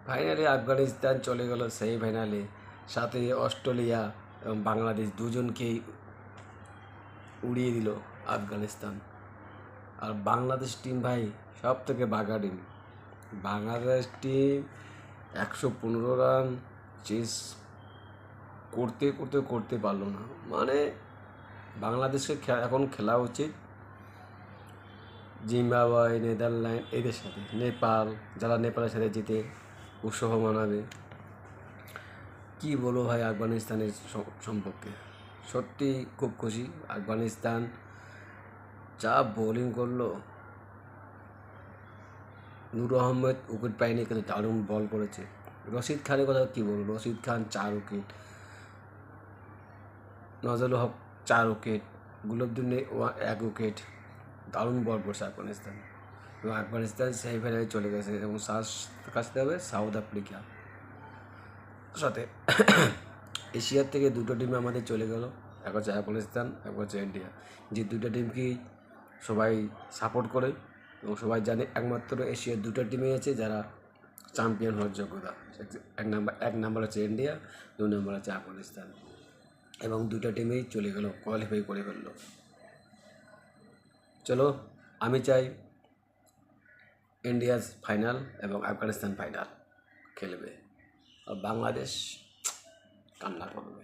ফাইনালে আফগানিস্তান চলে গেল সেমিফাইনালে, সাথে অস্ট্রেলিয়া এবং বাংলাদেশ দুজনকেই উড়িয়ে দিল আফগানিস্তান। আর বাংলাদেশ টিম ভাই সব থেকে বাঘা team. Bangladesh team 115 run chase করতে করতে করতে পারলো না। মানে বাংলাদেশকে এখন খেলা উচিত জিম্বাবুয়ে, নেদারল্যান্ড এদের সাথে, নেপাল, যারা নেপালের সাথে জিতে উৎসব মানাবে। কী বলবো ভাই আফগানিস্তানের সম্পর্কে, সত্যি খুব খুশি। আফগানিস্তান যা বোলিং করলো, নূর আহমেদ উইকেট পায়নি কিন্তু দারুণ বল করেছে। রশিদ খানের কথা কী বলবো, রশিদ খান 4 উইকেট, নজরুল হক 4 উইকেট, গুলবদিন 1 উইকেট, দারুণ বল করছে আফগানিস্তান। এবং আফগানিস্তান সেমিফাইনালে চলে গেছে এবং কাছতে হবে সাউথ আফ্রিকা সাথে। এশিয়ার থেকে দুটো টিম আমাদের চলে গেল, এক হচ্ছে আফগানিস্তান, এক হচ্ছে ইন্ডিয়া। যে দুটো টিমকেই সবাই সাপোর্ট করে এবং সবাই জানে একমাত্র এশিয়ার দুটো টিমই আছে যারা চ্যাম্পিয়ন হওয়ার যোগ্যতা। এক নাম্বার হচ্ছে ইন্ডিয়া, 2 নম্বর হচ্ছে আফগানিস্তান। এবং দুটো টিমেই চলে গেল, কোয়ালিফাই করে ফেললো। চলো, আমি চাই ইন্ডিয়া ফাইনাল এবং আফগানিস্তান ফাইনাল খেলবে, আর বাংলাদেশ কান্না করবে।